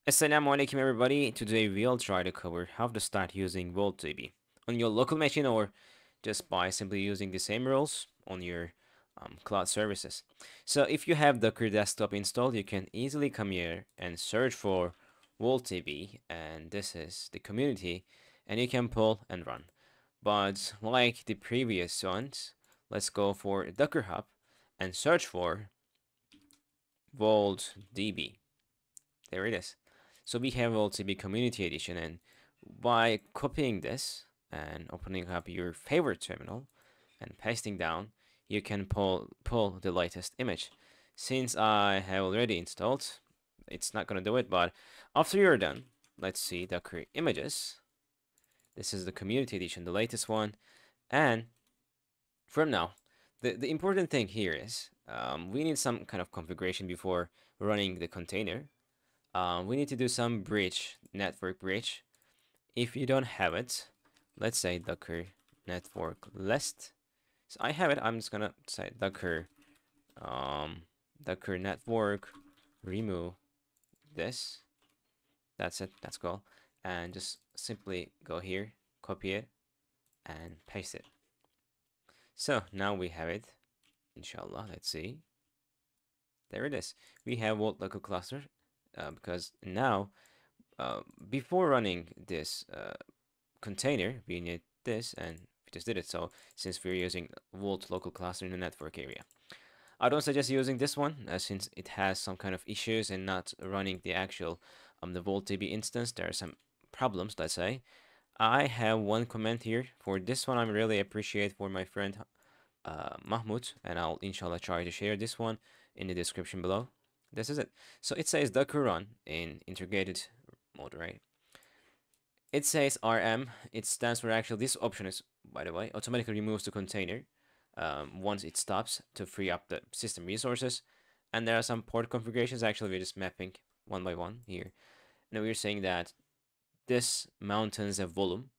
Assalamu alaikum everybody. Today we'll try to cover how to start using voltdb on your local machine or just by simply using the same rules on your cloud services. So if you have Docker desktop installed, you can easily come here and search for voltdb, and this is the community, and you can pull and run. But like the previous ones, let's go for Docker Hub and search for voltdb. There it is. So we have voltdb community edition, and by copying this and opening up your favorite terminal and pasting down, you can pull the latest image. Since I have already installed, it's not gonna do it, but after you're done, let's see Docker images. This is the community edition, the latest one, and from now, the important thing here is we need some kind of configuration before running the container. We need to do some bridge, network bridge. If you don't have it, let's say Docker network list. So I have it. I'm just gonna say Docker Docker network remove this. That's it. That's cool. And just simply go here, copy it, and paste it. So now we have it. Inshallah. Let's see. There it is. We have Vault local cluster because now before running this container, we need this, and we just did it. So since we're using Vault local cluster in the network area, I don't suggest using this one since it has some kind of issues and not running the actual the voltdb instance. There are some problems, let's say. I have one comment here for this one. I really appreciate for my friend Mahmoud, and I'll inshallah try to share this one in the description below. This is it. So it says Docker run in integrated mode, right? It says RM. It stands for actually, this option is, by the way, automatically removes the container once it stops to free up the system resources. And there are some port configurations. Actually, we're just mapping one by one here. Now we're saying that this mountains a volume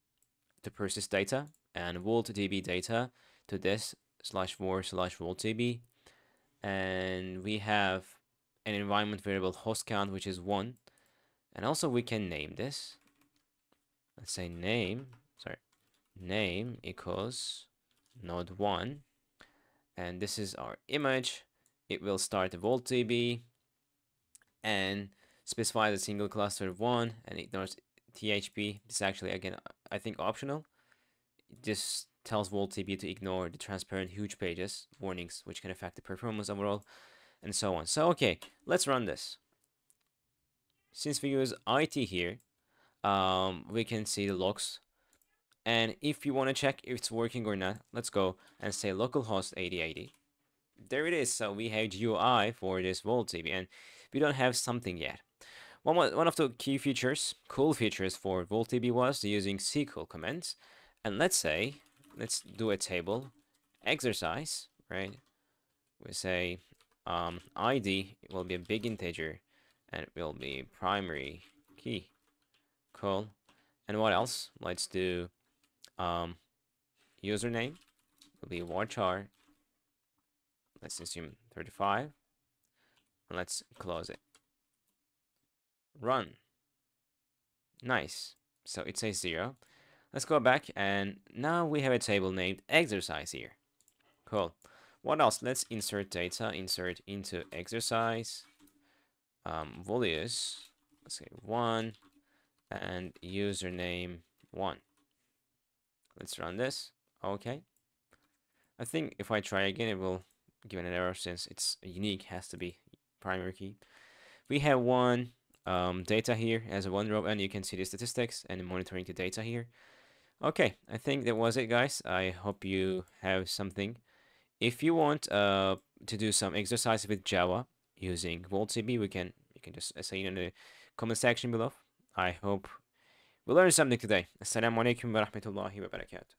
to persist data and voltdb data to this /var/voltdb. And we have an environment variable host count, which is 1. And also we can name this. Let's say name equals node 1. And this is our image. It will start the voltdb and specify the single cluster of 1 and ignores THP. This is actually, again, I think optional. It just tells voltdb to ignore the transparent huge pages warnings, which can affect the performance overall, and so on. So okay, let's run this. Since we use IT here, we can see the logs, and if you want to check if it's working or not, let's go and say localhost 8080. There it is. So we have GUI for this voltdb, and we don't have something yet. One of the key features, cool features for voltdb was using SQL commands. And let's do a table exercise, right? We say ID will be a big integer and it will be primary key. Cool. And what else? Let's do username will be varchar. Let's assume 35. And let's close it. Run. Nice. So it says 0. Let's go back, and now we have a table named exercise here. Cool. What else? Let's insert data. Insert into exercise. Values. Let's say 1 and username 1. Let's run this. Okay. I think if I try again, it will give an error since it's unique, has to be primary key. We have one data here as a 1 row, and you can see the statistics and monitoring the data here. Okay, I think that was it, guys. I hope you have something. If you want to do some exercise with Java using voltdb, you can just say it in the comment section below. I hope we learned something today. Assalamu alaikum wa rahmatullahi wa barakatuh.